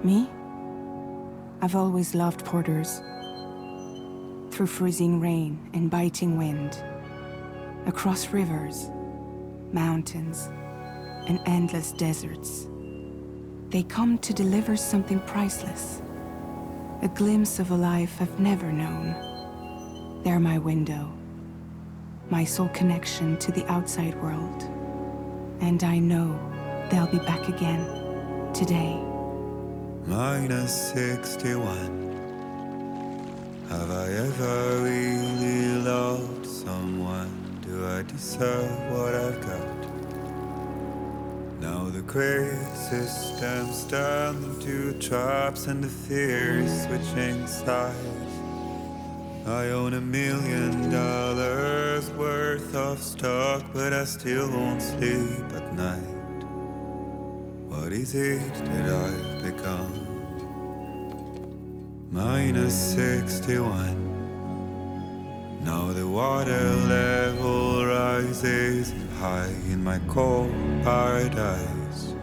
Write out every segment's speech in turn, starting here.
Me? I've always loved porters. Through freezing rain and biting wind, across rivers, mountains, and endless deserts, they come to deliver something priceless, a glimpse of a life I've never known. They're my window, my sole connection to the outside world. And I know they'll be back again, today. Minus 61. Have I ever really loved someone? Do I deserve what I've got? Now the crazy system's turned into traps and the fears switching sides. I own $1 million worth of stock, but I still won't sleep at night. What is it that I've become? Minus 61. Now the water level rises high in my cold paradise,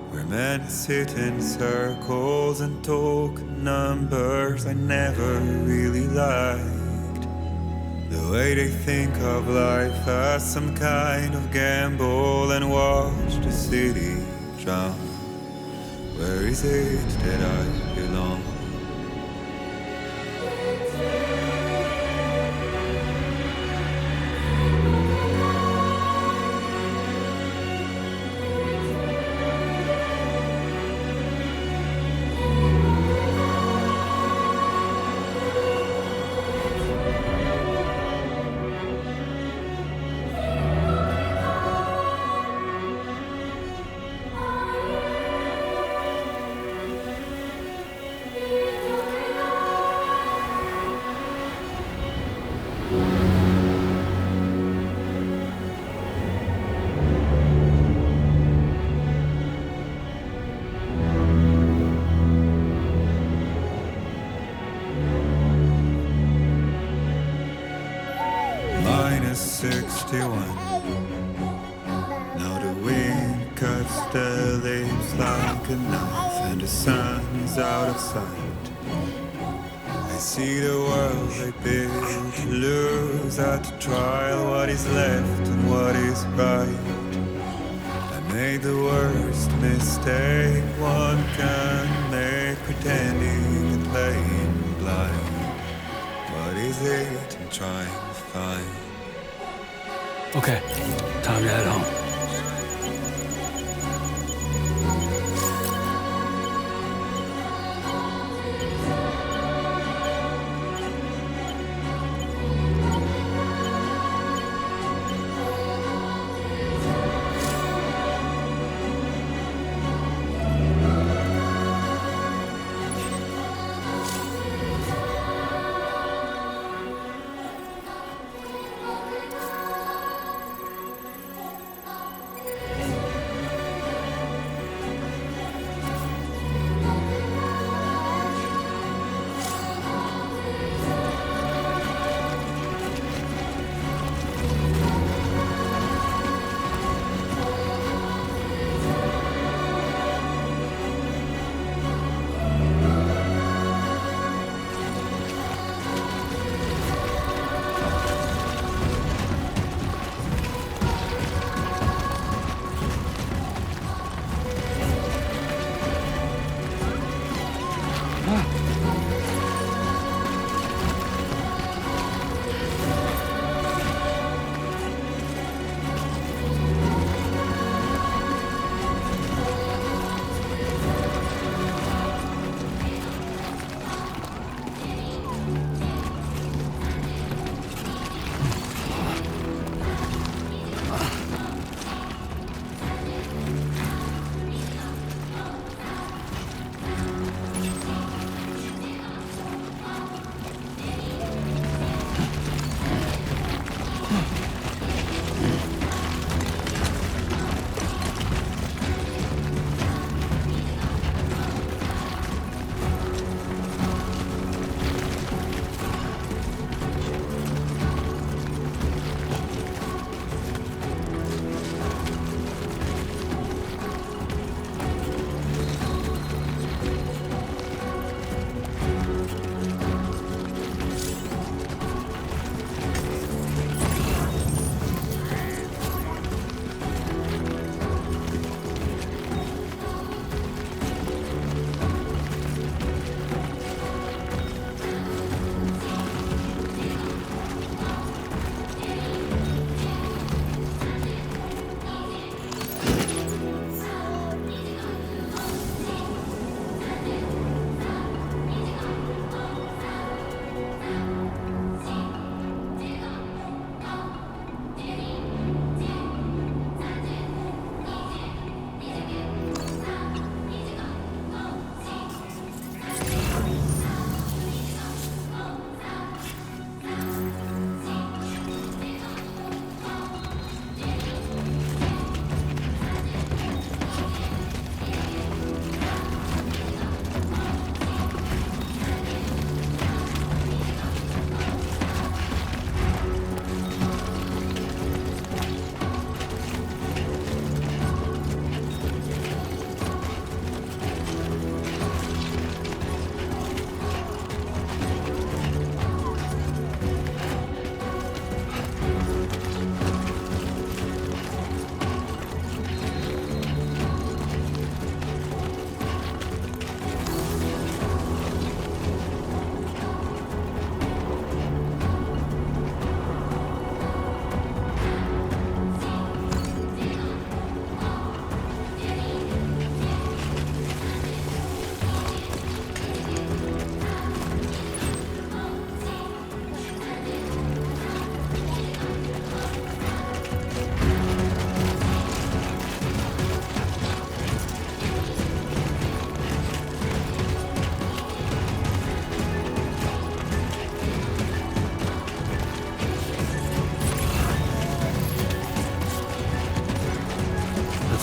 where men sit in circles and talk numbers I never really liked. The way they think of life as some kind of gamble and watch the city drown. Where is it that I belong? Minus 61. Now the wind cuts the leaves like a knife, and the sun's out of sight. I see the world they built to lose at the trial, what is left and what is right. I made the worst mistake one can make, pretending and playing blind. What is it I'm trying to find? Okay, time to head home.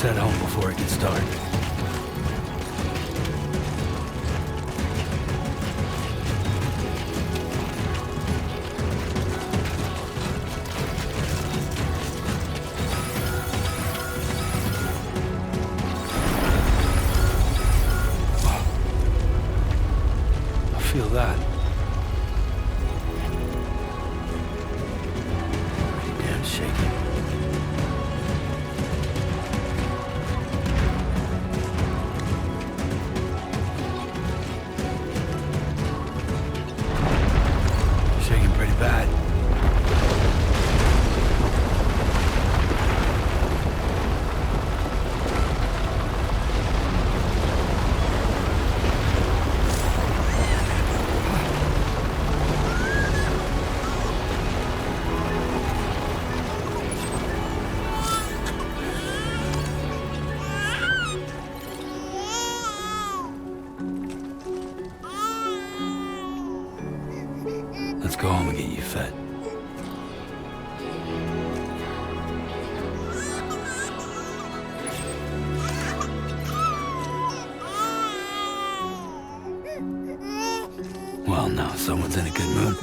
Let's head home before it gets dark. I feel that. Pretty damn shaky. Shaking pretty bad. Let's go home and get you fed. Well, now someone's in a good mood.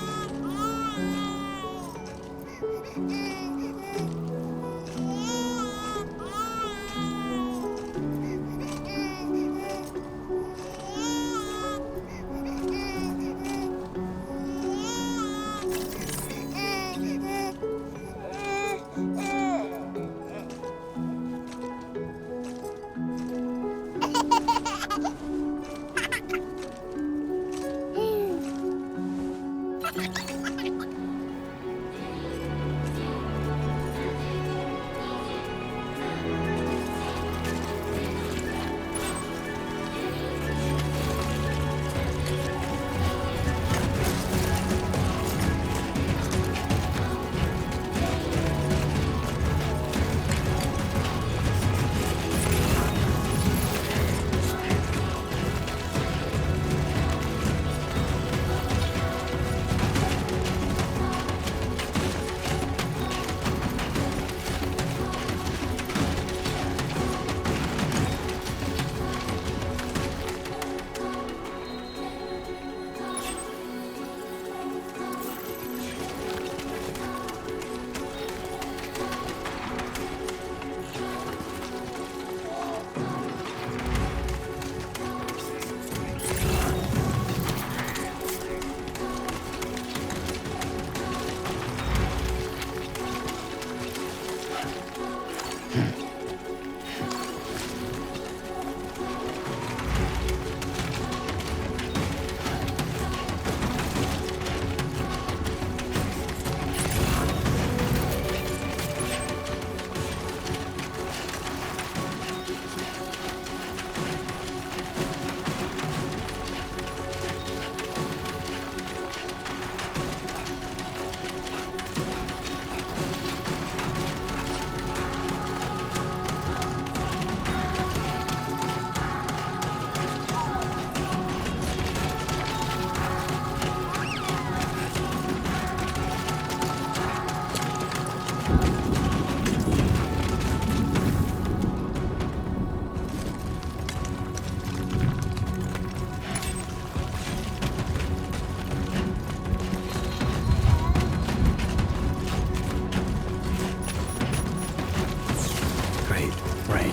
Rain.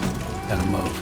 Gotta move.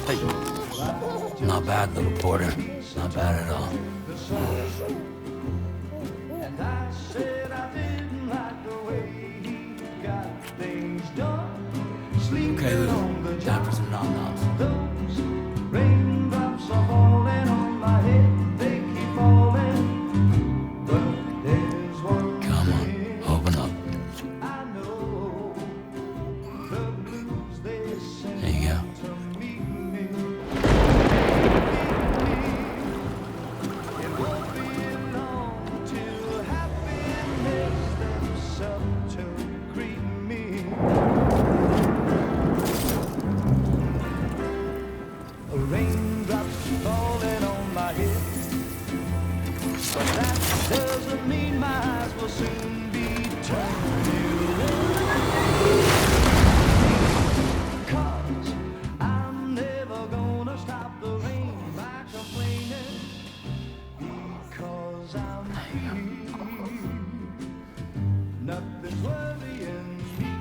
Hey. Not bad, little Porter. Not bad at all. Okay, Lou. Time for some nom-noms. Raindrops are falling on my head, they keep falling. But there's one Come on, open up. I know, the blues they send There you go. to meet me. It won't be long till happiness steps up to greet me. Raindrops falling on my head, but that doesn't mean my eyes will soon be turned to 'cause I'm never gonna stop the rain by complaining, because I'm free. Nothing's worrying me.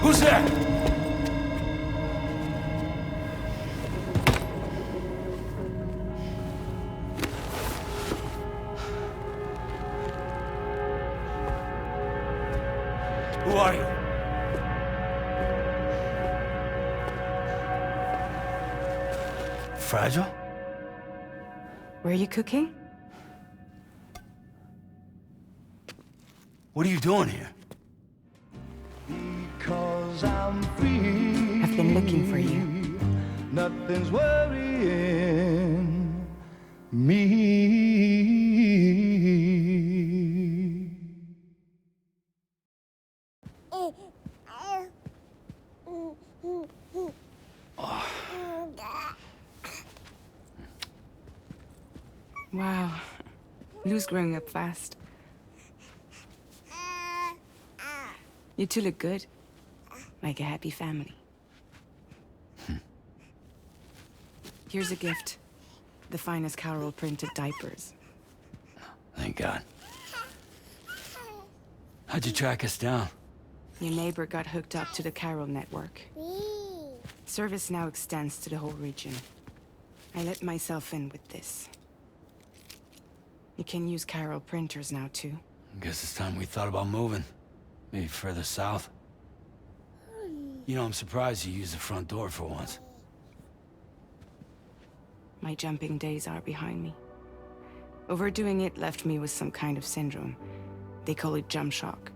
Who's there? Who are you? Fragile? Were you cooking? What are you doing here? Because I'm free. I've been looking for you. Nothing's worrying me. Wow. Lou's growing up fast. You two look good. Like a happy family. Here's a gift. The finest Carol printed diapers. Thank God. How'd you track us down? Your neighbor got hooked up to the Carol network. Service now extends to the whole region. I let myself in with this. You can use Carol printers now, too. Guess it's time we thought about moving. Maybe further south. You know, I'm surprised you used the front door for once. My jumping days are behind me. Overdoing it left me with some kind of syndrome. They call it jump shock.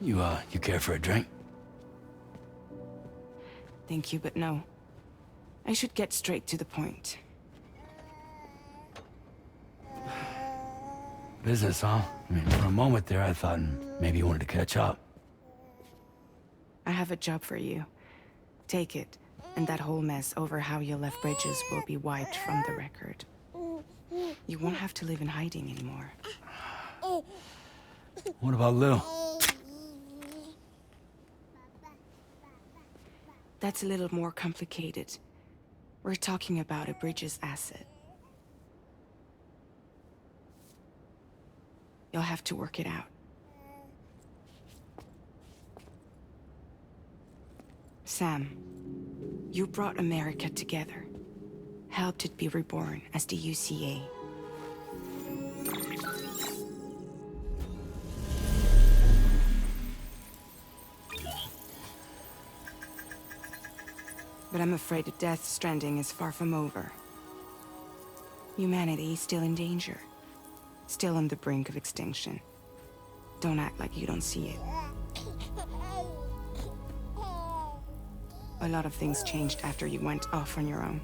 You care for a drink? Thank you, but no. I should get straight to the point. Business, huh? I mean, for a moment there, I thought maybe you wanted to catch up. I have a job for you. Take it, and that whole mess over how you left Bridges will be wiped from the record. You won't have to live in hiding anymore. What about Lil? That's a little more complicated. We're talking about a Bridges asset. You'll have to work it out. Sam, you brought America together. Helped it be reborn as the UCA. But I'm afraid the death stranding is far from over. Humanity is still in danger. still on the brink of extinction. Don't act like you don't see it. A lot of things changed after you went off on your own,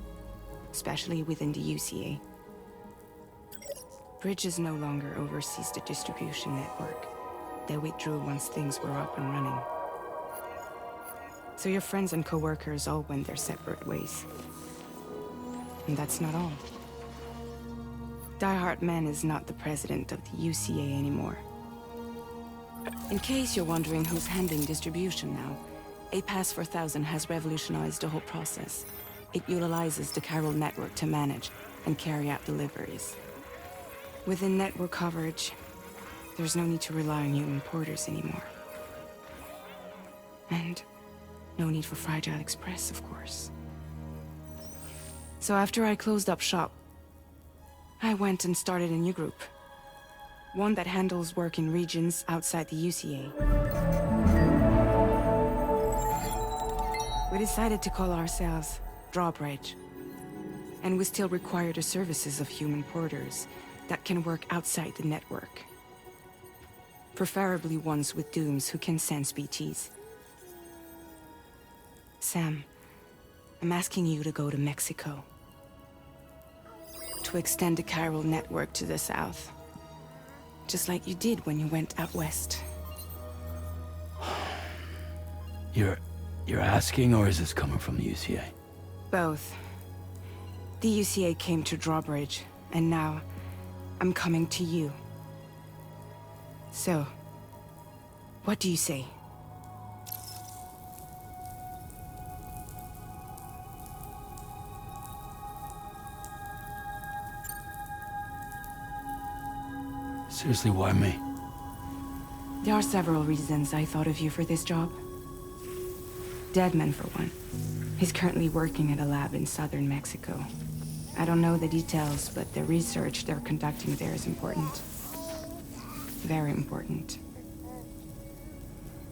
especially within the UCA. Bridges no longer oversees the distribution network. They withdrew once things were up and running. So your friends and co-workers all went their separate ways. And that's not all. Die Hartman is not the president of the UCA anymore. In case you're wondering who's handling distribution now, A Pass 4000 has revolutionized the whole process. It utilizes the chiral network to manage and carry out deliveries. Within network coverage, there's no need to rely on human porters anymore. And no need for Fragile Express, of course. So after I closed up shop, I went and started a new group. One that handles work in regions outside the UCA. We decided to call ourselves Drawbridge. And we still require the services of human porters that can work outside the network. Preferably ones with dooms who can sense BTs. Sam, I'm asking you to go to Mexico. To extend the chiral network to the south. Just like you did when you went out west. You're asking, or is this coming from the UCA? Both. The UCA came to Drawbridge, and now I'm coming to you. So, what do you say? Seriously, why me? There are several reasons I thought of you for this job. Deadman, for one. He's currently working at a lab in southern Mexico. I don't know the details, but the research they're conducting there is important. Very important.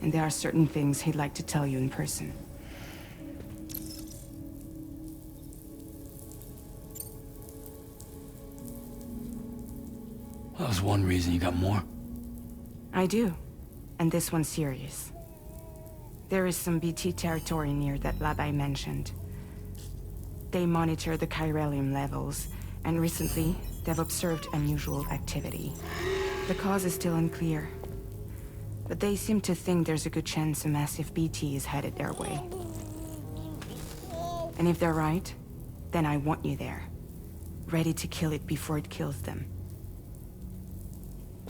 And there are certain things he'd like to tell you in person. That was one reason. You got more? I do. And this one's serious. There is some BT territory near that lab I mentioned. They monitor the chiralium levels, and recently, they've observed unusual activity. The cause is still unclear, but they seem to think there's a good chance a massive BT is headed their way. And if they're right, then I want you there, ready to kill it before it kills them.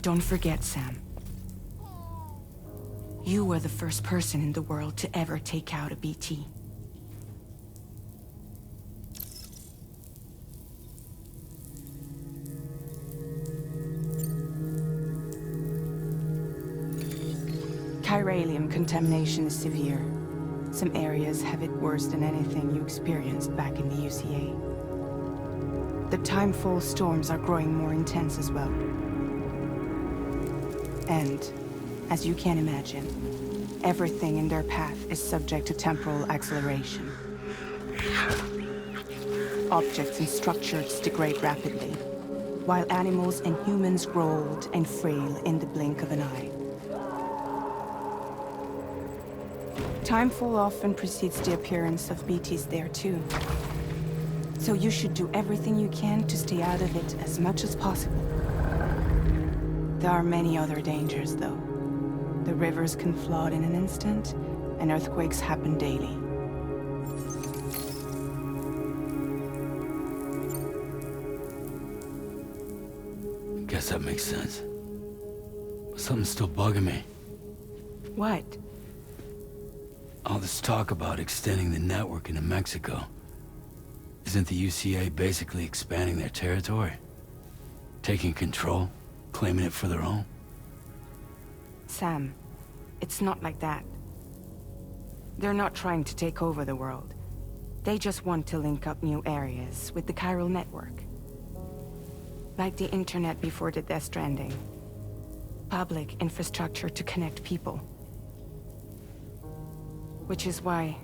Don't forget, Sam. You were the first person in the world to ever take out a BT. Chiralium contamination is severe. Some areas have it worse than anything you experienced back in the UCA. The timefall storms are growing more intense as well. And, as you can imagine, everything in their path is subject to temporal acceleration. Objects and structures degrade rapidly, while animals and humans grow old and frail in the blink of an eye. Timefall often precedes the appearance of BTs there too. So you should do everything you can to stay out of it as much as possible. There are many other dangers, though. The rivers can flood in an instant, and earthquakes happen daily. Guess that makes sense. But something's still bugging me. What? All this talk about extending the network into Mexico. Isn't the UCA basically expanding their territory? Taking control? Claiming it for their own? Sam, it's not like that. They're not trying to take over the world. They just want to link up new areas with the chiral network. Like the internet before the Death Stranding. Public infrastructure to connect people. Which is why,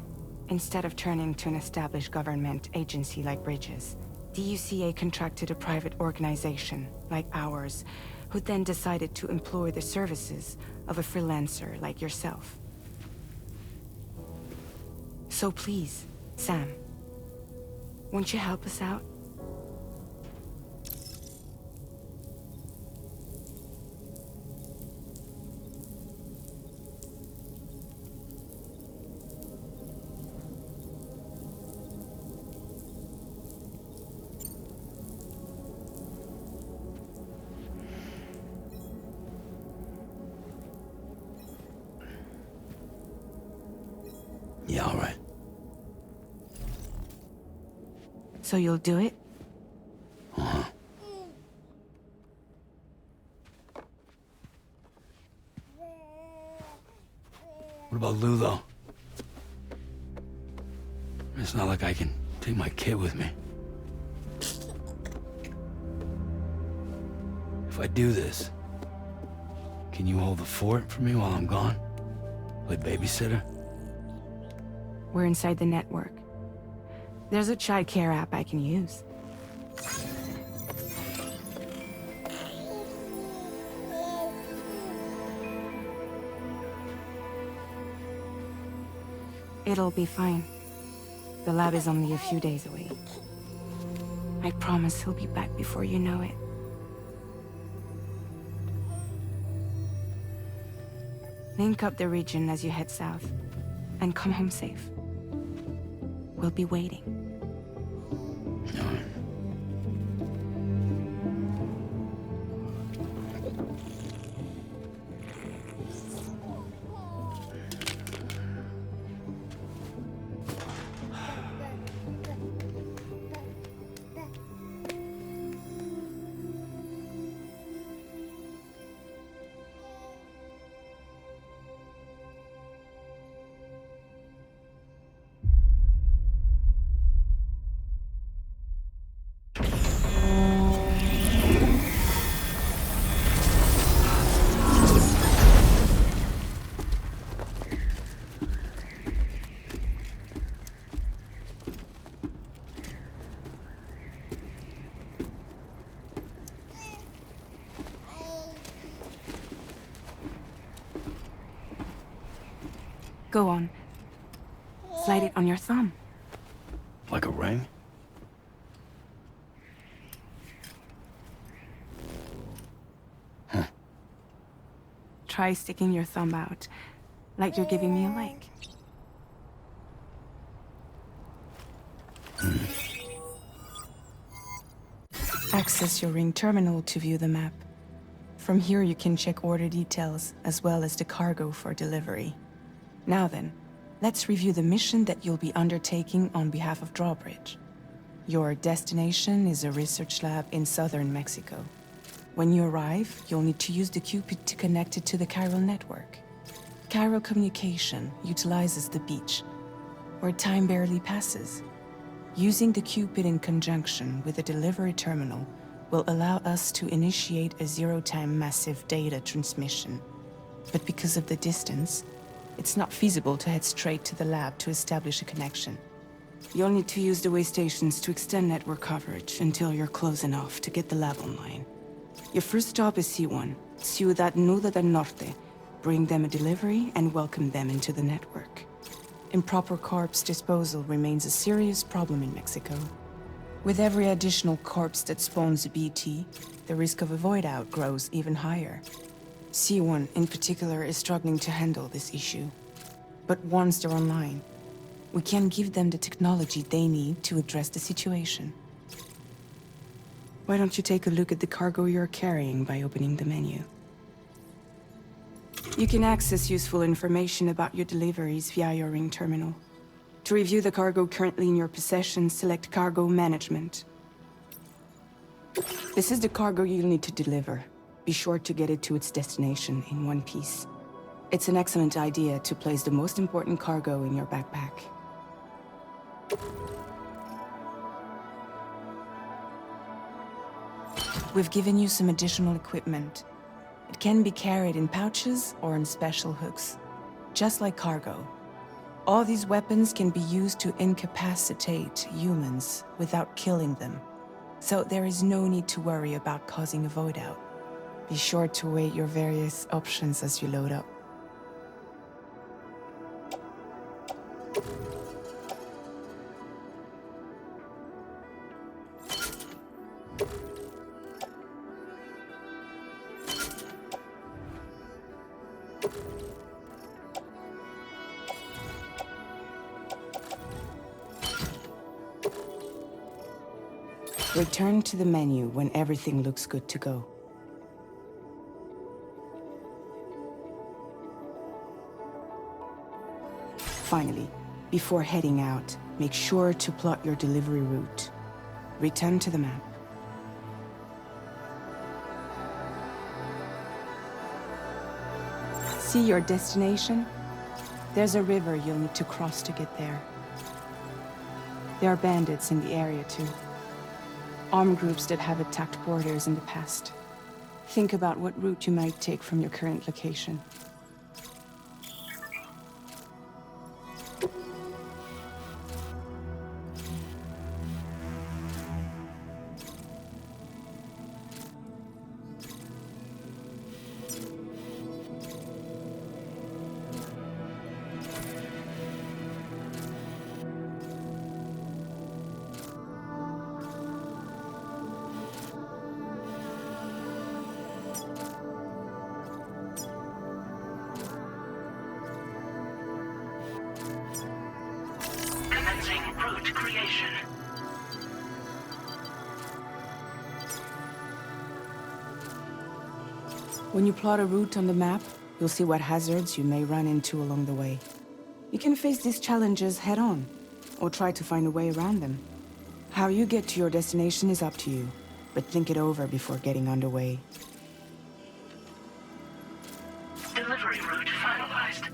instead of turning to an established government agency like Bridges, The UCA contracted a private organization, like ours, who then decided to employ the services of a freelancer like yourself. So please, Sam, won't you help us out? Yeah, all right. So you'll do it? Uh-huh. What about Lou, though? It's not like I can take my kid with me. If I do this, can you hold the fort for me while I'm gone? Play babysitter? We're inside the network. There's a child care app I can use. It'll be fine. The lab is only a few days away. I promise he'll be back before you know it. Link up the region as you head south, and come home safe. We'll be waiting. All right. Go on. Slide it on your thumb. Like a ring? Try sticking your thumb out, like you're giving me a like. Access your ring terminal to view the map. From here you can check order details, as well as the cargo for delivery. Now then, let's review the mission that you'll be undertaking on behalf of Drawbridge. Your destination is a research lab in southern Mexico. When you arrive, you'll need to use the Cupid to connect it to the chiral network. Chiral communication utilizes the beach, where time barely passes. Using the Cupid in conjunction with a delivery terminal will allow us to initiate a zero-time massive data transmission. But because of the distance, it's not feasible to head straight to the lab to establish a connection. You'll need to use the way stations to extend network coverage until you're close enough to get the lab online. Your first stop is C1, Ciudad Nuda del Norte. Bring them a delivery and welcome them into the network. Improper corpse disposal remains a serious problem in Mexico. With every additional corpse that spawns a BT, the risk of a void out grows even higher. C1 in particular is struggling to handle this issue. But once they're online, we can give them the technology they need to address the situation. Why don't you take a look at the cargo you're carrying by opening the menu? You can access useful information about your deliveries via your ring terminal. To review the cargo currently in your possession, select Cargo Management. This is the cargo you'll need to deliver. Be sure to get it to its destination in one piece. It's an excellent idea to place the most important cargo in your backpack. We've given you some additional equipment. It can be carried in pouches or in special hooks, just like cargo. All these weapons can be used to incapacitate humans without killing them. so there is no need to worry about causing a void out. Be sure to weigh your various options as you load up. Return to the menu when everything looks good to go. Finally, before heading out, make sure to plot your delivery route. Return to the map. See your destination? There's a river you'll need to cross to get there. There are bandits in the area too. Armed groups that have attacked borders in the past. Think about what route you might take from your current location. Route creation. When you plot a route on the map, you'll see what hazards you may run into along the way. You can face these challenges head-on, or try to find a way around them. How you get to your destination is up to you, but think it over before getting underway. Delivery route finalized.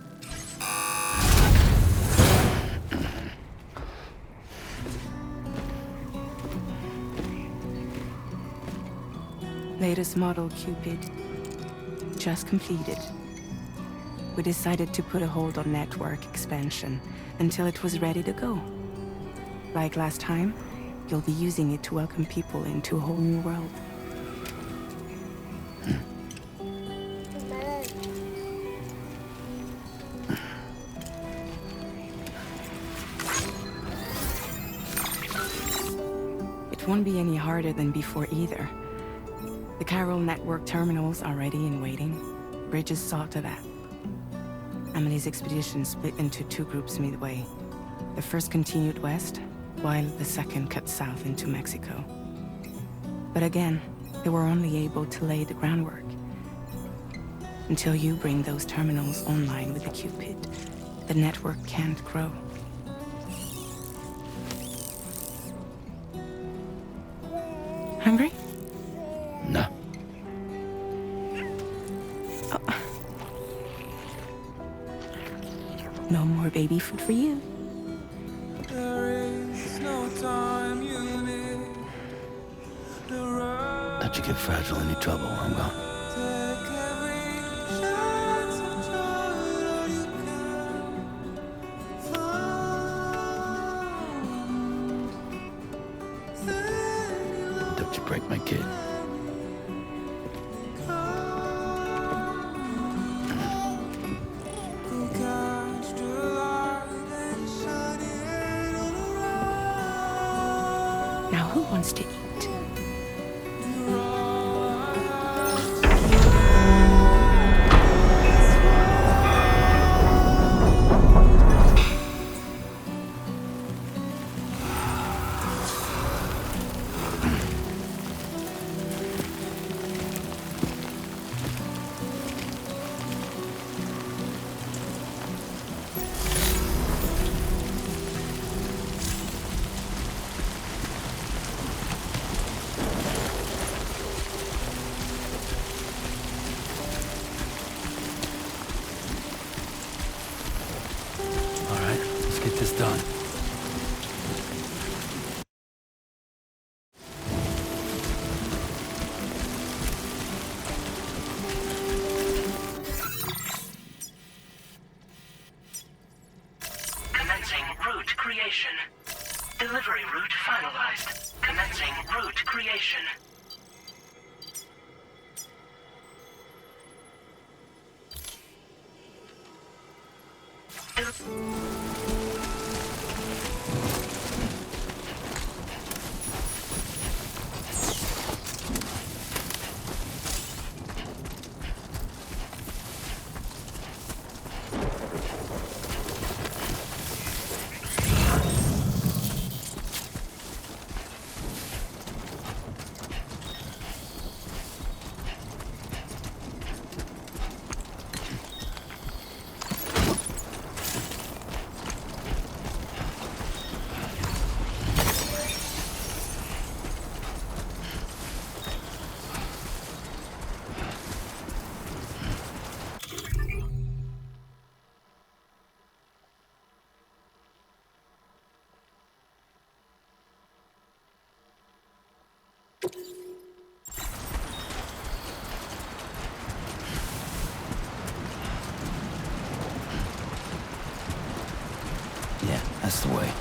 Latest model Cupid. Just completed. We decided to put a hold on network expansion until it was ready to go. Like last time, you'll be using it to welcome people into a whole new world. It won't be any harder than before either. The Carol network terminals are ready and waiting. Bridges saw to that. Emily's expedition split into two groups midway. The first continued west, while the second cut south into Mexico. But again, they were only able to lay the groundwork. Until you bring those terminals online with the Cupid, the network can't grow. Hungry? No. No more baby food for you. Don't you get fragile any trouble while I'm gone. Don't you break my kid. Now who wants to eat? Get this done. Commencing route creation. Delivery route finalized. Commencing route creation. Yeah, that's the way.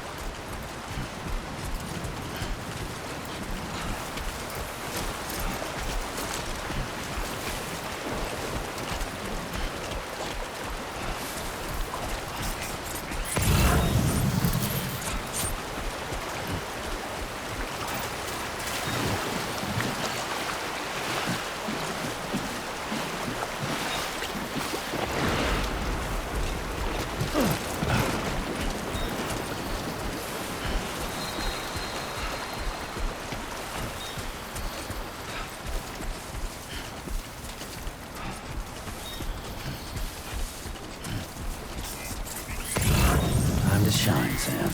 Time to shine, Sam.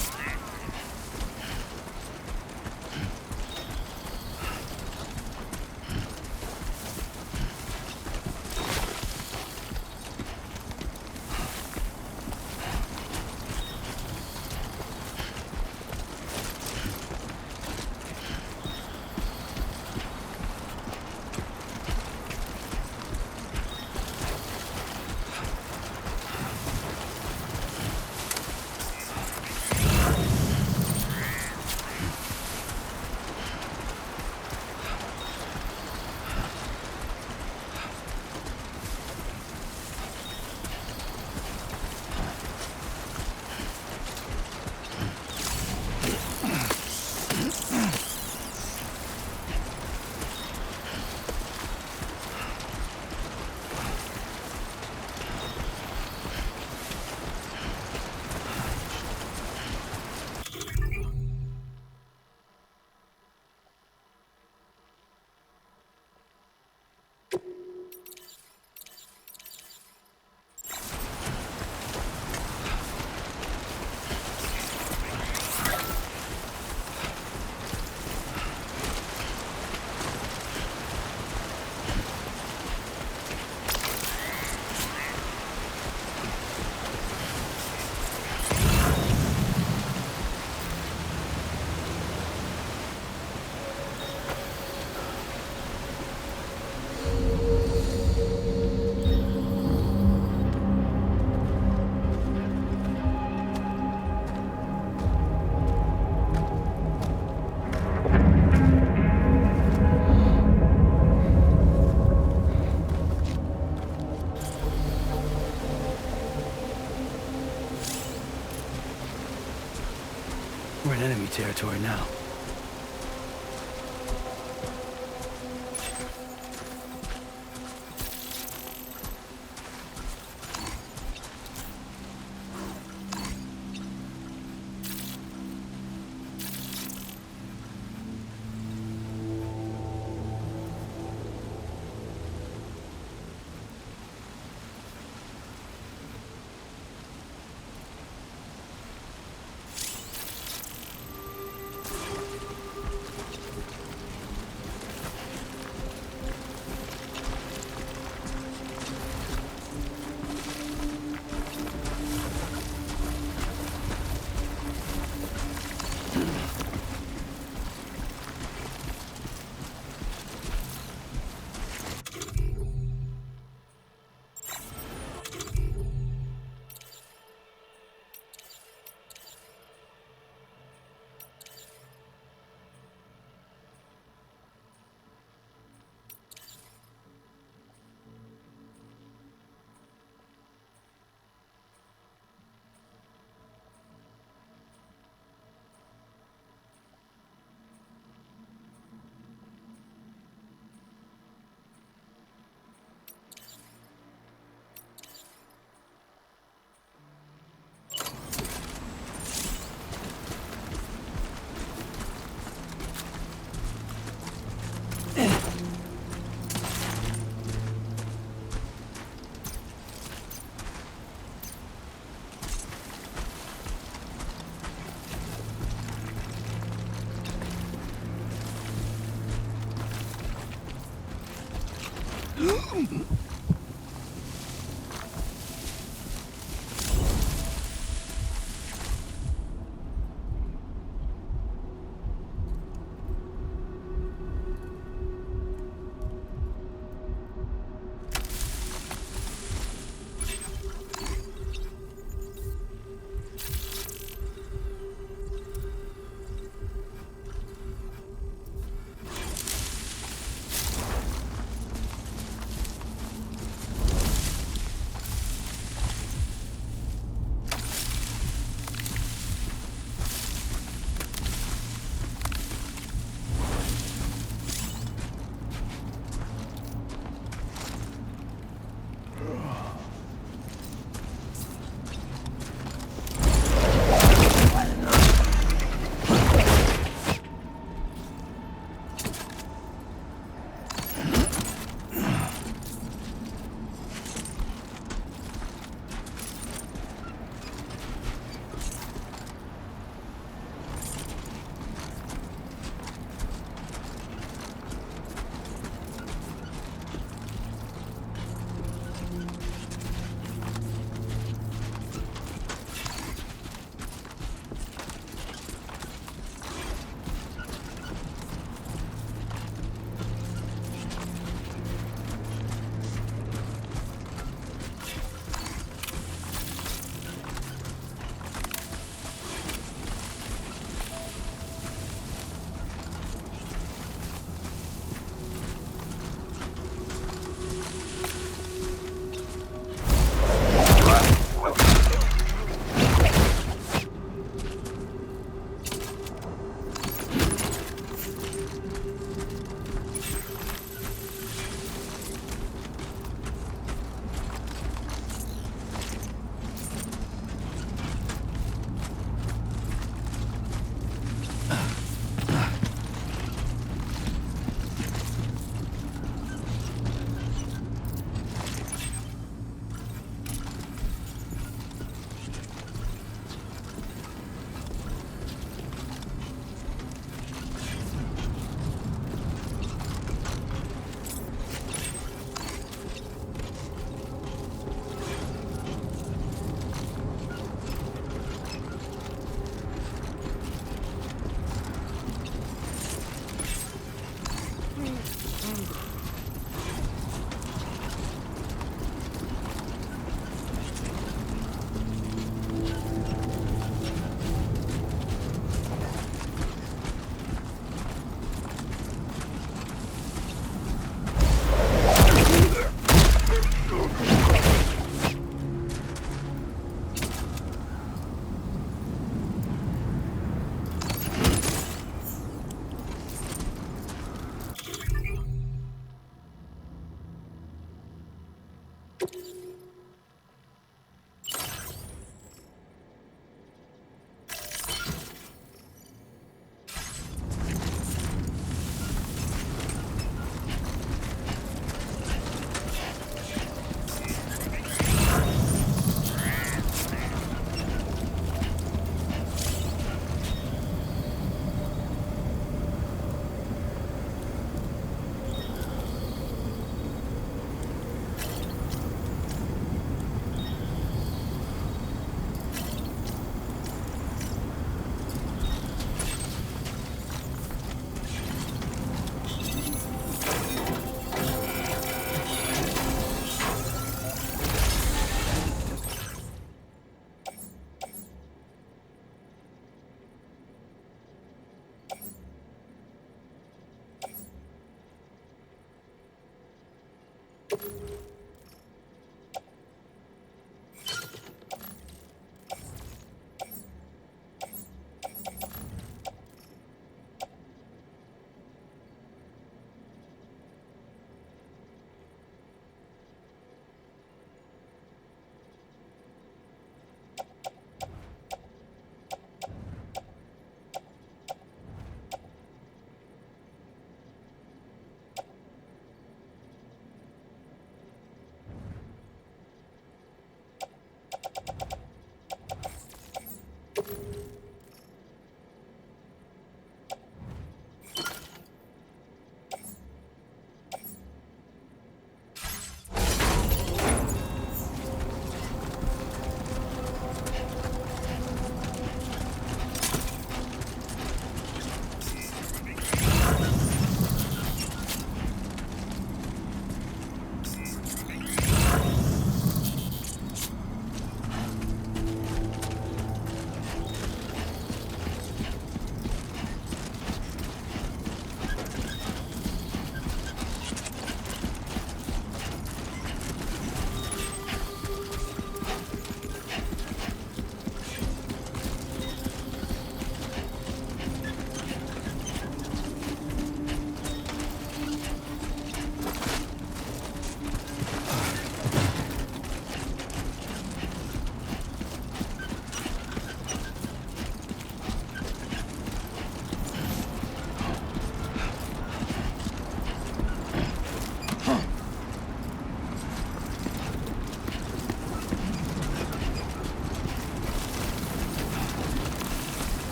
We're in enemy territory now.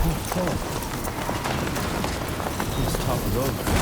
Let's talk it over.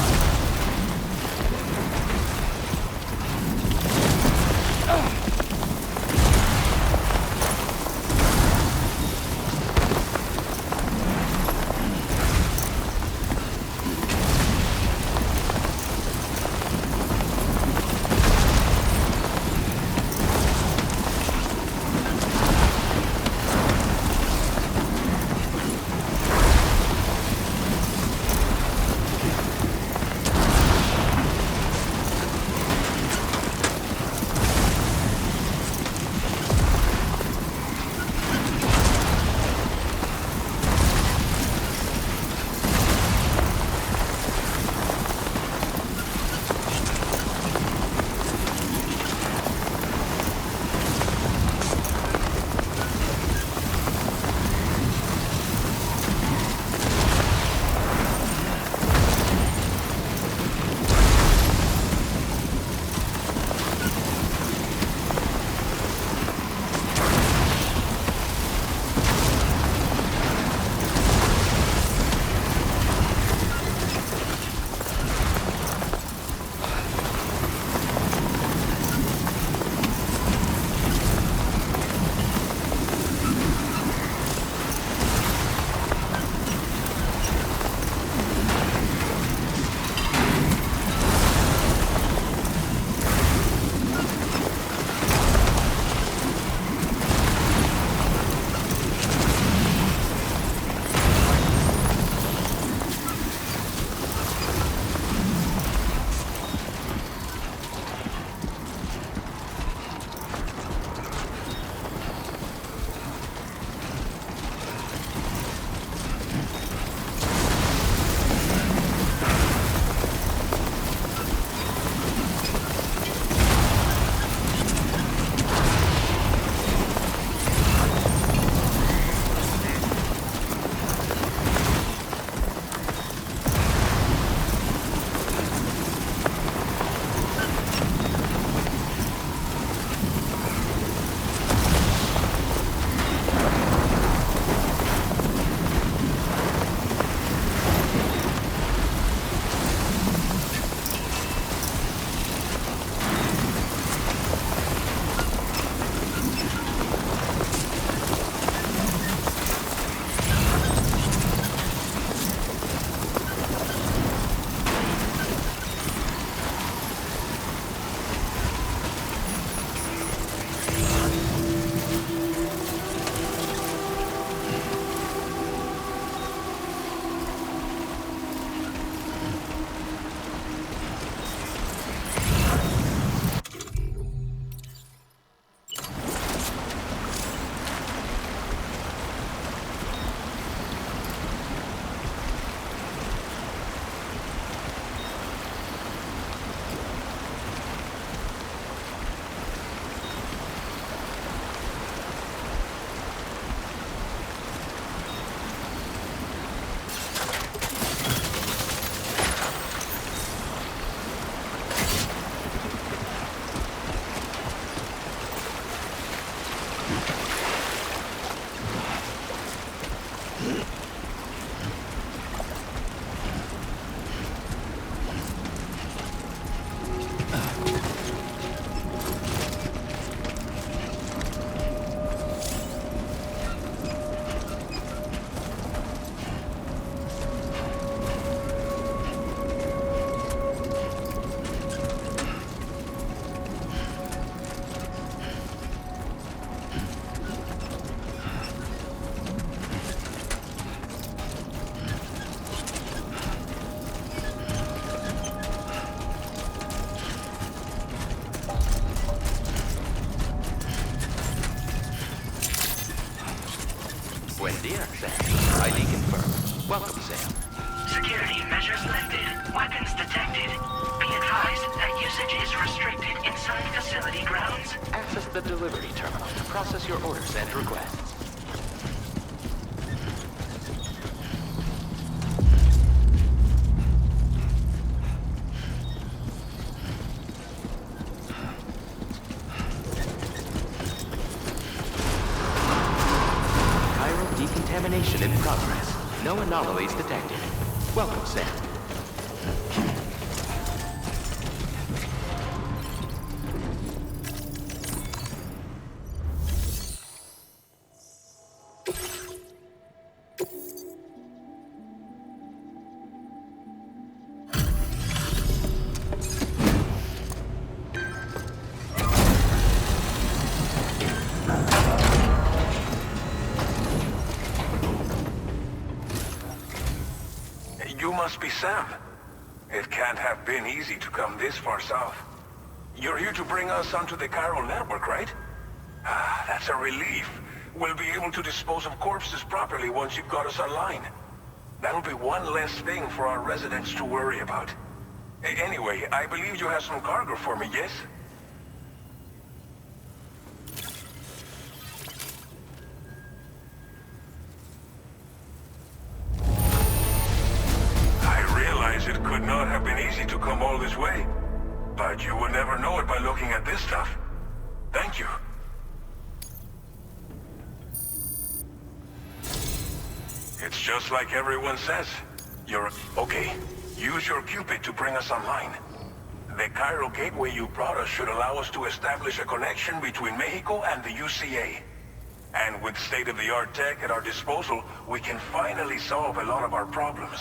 Buen dia, Sam. ID confirmed. Welcome, Sam. Security measures lifted. Weapons detected. Be advised that usage is restricted inside facility grounds. Access the delivery terminal to process your orders and requests. Decontamination in progress. No anomalies detected. Welcome, Sam. You must be Sam. It can't have been easy to come this far south. You're here to bring us onto the chiral network, right? Ah, that's a relief. We'll be able to dispose of corpses properly once you've got us online. That'll be one less thing for our residents to worry about. Anyway, I believe you have some cargo for me, yes? It could not have been easy to come all this way. But you would never know it by looking at this stuff. Thank you. It's just like everyone says. You're... Okay, use your Cupid to bring us online. The chiral gateway you brought us should allow us to establish a connection between Mexico and the UCA. And with state-of-the-art tech at our disposal, we can finally solve a lot of our problems.